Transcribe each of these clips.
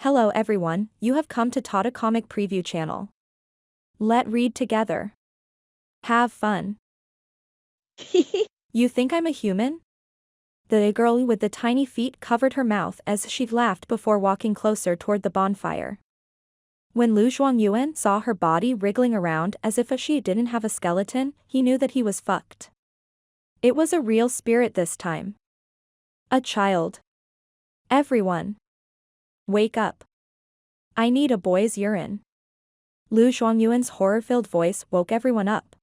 Hello everyone, you have come to Tata Comic Preview channel. Let read together. Have fun. You think I'm a human? The girl with the tiny feet covered her mouth as she laughed before walking closer toward the bonfire. When Li Huowang saw her body wriggling around as if she didn't have a skeleton, he knew that he was fucked. It was a real spirit this time. A child. Everyone. Wake up. I need a boy's urine. Li Huowang's horror-filled voice woke everyone up.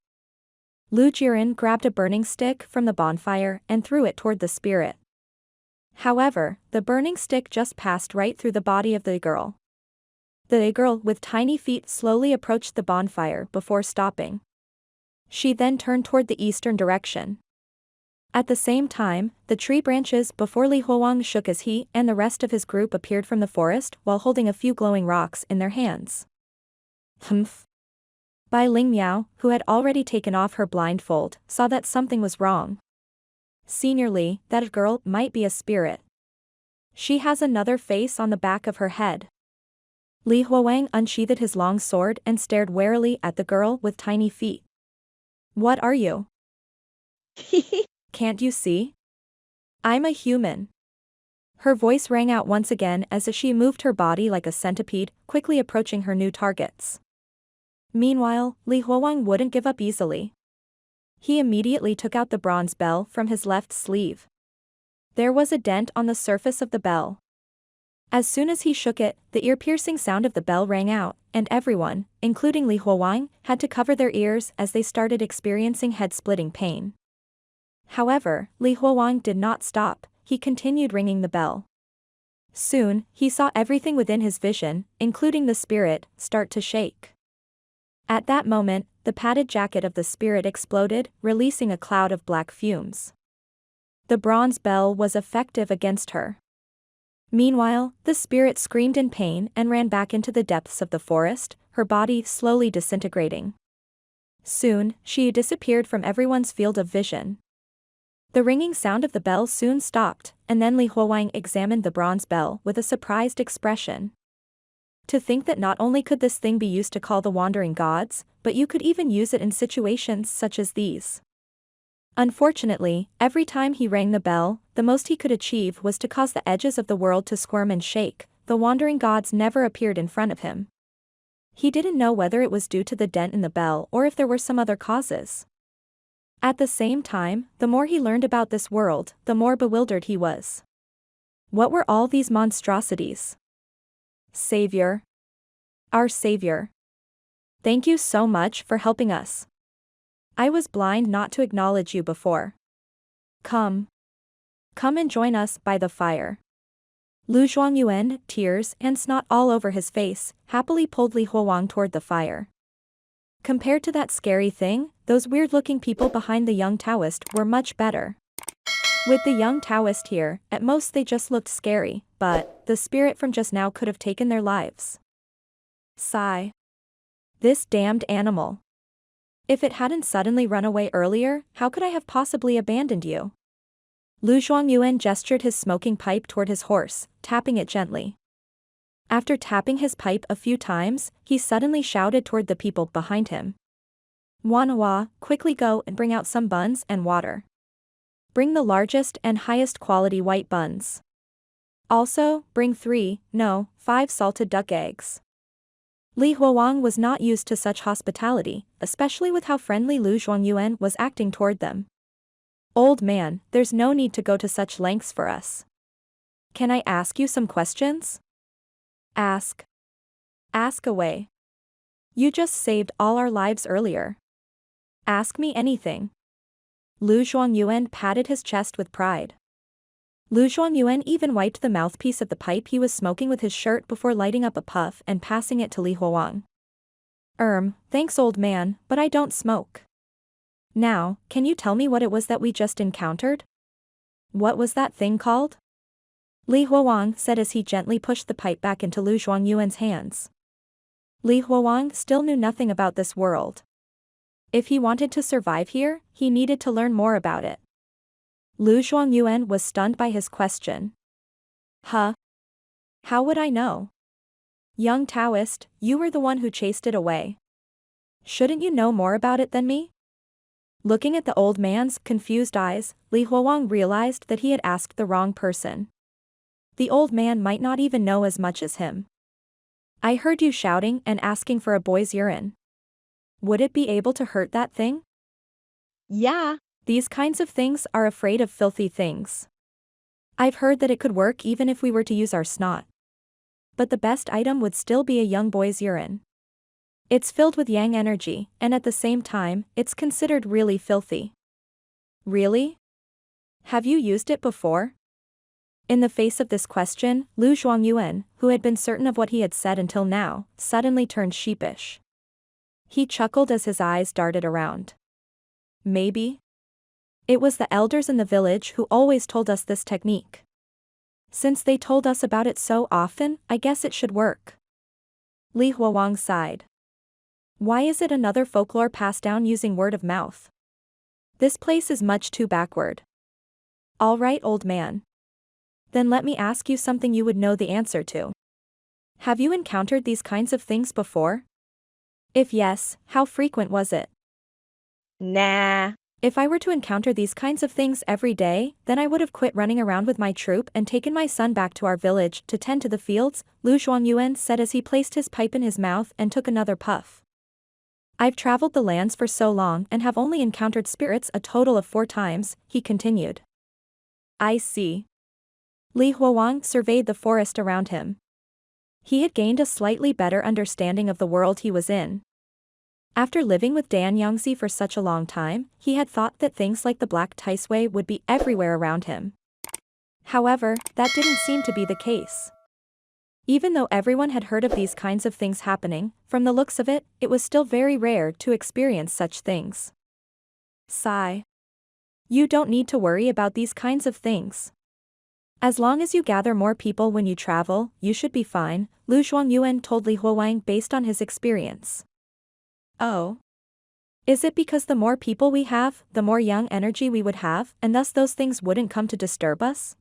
Lu Jiren grabbed a burning stick from the bonfire and threw it toward the spirit. However, the burning stick just passed right through the body of the girl. The girl with tiny feet slowly approached the bonfire before stopping. She then turned toward the eastern direction. At the same time, the tree branches before Li Huowang shook as he and the rest of his group appeared from the forest while holding a few glowing rocks in their hands. Humph. Bai Ling Miao, who had already taken off her blindfold, saw that something was wrong. Senior Li, that girl might be a spirit. She has another face on the back of her head. Li Huowang unsheathed his long sword and stared warily at the girl with tiny feet. What are you? Can't you see? I'm a human. Her voice rang out once again as she moved her body like a centipede, quickly approaching her new targets. Meanwhile, Li Huowang wouldn't give up easily. He immediately took out the bronze bell from his left sleeve. There was a dent on the surface of the bell. As soon as he shook it, the ear-piercing sound of the bell rang out, and everyone, including Li Huowang, had to cover their ears as they started experiencing head-splitting pain. However, Li Huowang did not stop, he continued ringing the bell. Soon, he saw everything within his vision, including the spirit, start to shake. At that moment, the padded jacket of the spirit exploded, releasing a cloud of black fumes. The bronze bell was effective against her. Meanwhile, the spirit screamed in pain and ran back into the depths of the forest, her body slowly disintegrating. Soon, she disappeared from everyone's field of vision. The ringing sound of the bell soon stopped, and then Li Huowang examined the bronze bell with a surprised expression. To think that not only could this thing be used to call the wandering gods, but you could even use it in situations such as these. Unfortunately, every time he rang the bell, the most he could achieve was to cause the edges of the world to squirm and shake. The wandering gods never appeared in front of him. He didn't know whether it was due to the dent in the bell or if there were some other causes. At the same time, the more he learned about this world, the more bewildered he was. What were all these monstrosities? Savior. Our Savior. Thank you so much for helping us. I was blind not to acknowledge you before. Come. Come and join us by the fire. Li Huowang, tears and snot all over his face, happily pulled Li Huowang toward the fire. Compared to that scary thing, those weird-looking people behind the young Taoist were much better. With the young Taoist here, at most they just looked scary, but the spirit from just now could have taken their lives. Sigh. This damned animal. If it hadn't suddenly run away earlier, how could I have possibly abandoned you? Li Huowang gestured his smoking pipe toward his horse, tapping it gently. After tapping his pipe a few times, he suddenly shouted toward the people behind him. Manhwa, quickly go and bring out some buns and water. Bring the largest and highest quality white buns. Also, bring 5 salted duck eggs. Li Huowang was not used to such hospitality, especially with how friendly Li Huowang was acting toward them. Old man, there's no need to go to such lengths for us. Can I ask you some questions? Ask. Ask away. You just saved all our lives earlier. Ask me anything. Li Huowang patted his chest with pride. Li Huowang even wiped the mouthpiece of the pipe he was smoking with his shirt before lighting up a puff and passing it to Li Huowang. Thanks old man, but I don't smoke. Now, can you tell me what it was that we just encountered? What was that thing called? Li Huowang said as he gently pushed the pipe back into Li Huowang's hands. Li Huowang still knew nothing about this world. If he wanted to survive here, he needed to learn more about it. Li Huowang was stunned by his question. Huh? How would I know? Young Taoist, you were the one who chased it away. Shouldn't you know more about it than me? Looking at the old man's confused eyes, Li Huowang realized that he had asked the wrong person. The old man might not even know as much as him. I heard you shouting and asking for a boy's urine. Would it be able to hurt that thing? Yeah. These kinds of things are afraid of filthy things. I've heard that it could work even if we were to use our snot. But the best item would still be a young boy's urine. It's filled with yang energy, and at the same time, it's considered really filthy. Really? Have you used it before? In the face of this question, Lu Zhuangyuan, who had been certain of what he had said until now, suddenly turned sheepish. He chuckled as his eyes darted around. Maybe? It was the elders in the village who always told us this technique. Since they told us about it so often, I guess it should work. Li Huowang sighed. Why is it another folklore passed down using word of mouth? This place is much too backward. All right, old man. Then let me ask you something you would know the answer to. Have you encountered these kinds of things before? If yes, how frequent was it? Nah. If I were to encounter these kinds of things every day, then I would have quit running around with my troop and taken my son back to our village to tend to the fields, Lu Zhuangyuan said as he placed his pipe in his mouth and took another puff. I've traveled the lands for so long and have only encountered spirits a total of 4 times, he continued. I see. Li Huowang surveyed the forest around him. He had gained a slightly better understanding of the world he was in. After living with Dan Yangzi for such a long time, he had thought that things like the Black Ticeway would be everywhere around him. However, that didn't seem to be the case. Even though everyone had heard of these kinds of things happening, from the looks of it, it was still very rare to experience such things. Sigh. You don't need to worry about these kinds of things. As long as you gather more people when you travel, you should be fine, Lu Zhuangyuan told Li Huowang based on his experience. Oh. Is it because the more people we have, the more yang energy we would have, and thus those things wouldn't come to disturb us?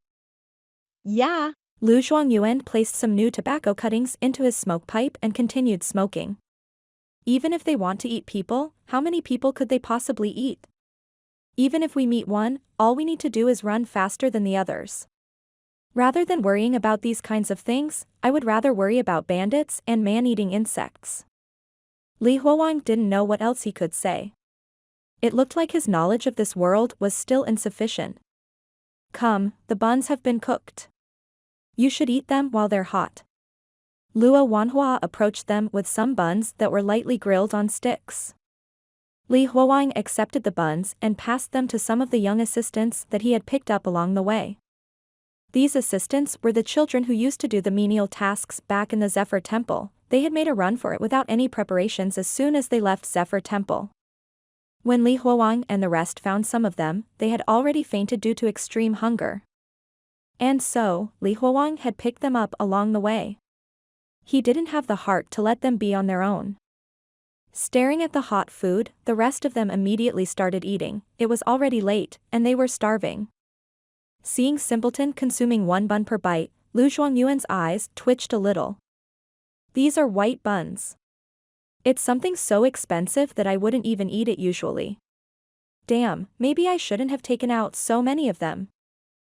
Yeah. Lu Zhuangyuan placed some new tobacco cuttings into his smoke pipe and continued smoking. Even if they want to eat people, how many people could they possibly eat? Even if we meet one, all we need to do is run faster than the others. Rather than worrying about these kinds of things, I would rather worry about bandits and man-eating insects. Li Huowang didn't know what else he could say. It looked like his knowledge of this world was still insufficient. Come, the buns have been cooked. You should eat them while they're hot. Luo Manhua approached them with some buns that were lightly grilled on sticks. Li Huowang accepted the buns and passed them to some of the young assistants that he had picked up along the way. These assistants were the children who used to do the menial tasks back in the Zephyr Temple. They had made a run for it without any preparations as soon as they left Zephyr Temple. When Li Huowang and the rest found some of them, they had already fainted due to extreme hunger. And so, Li Huowang had picked them up along the way. He didn't have the heart to let them be on their own. Staring at the hot food, the rest of them immediately started eating. It was already late, and they were starving. Seeing Simpleton consuming 1 bun per bite, Lu Zhuangyuan's eyes twitched a little. These are white buns. It's something so expensive that I wouldn't even eat it usually. Damn, maybe I shouldn't have taken out so many of them.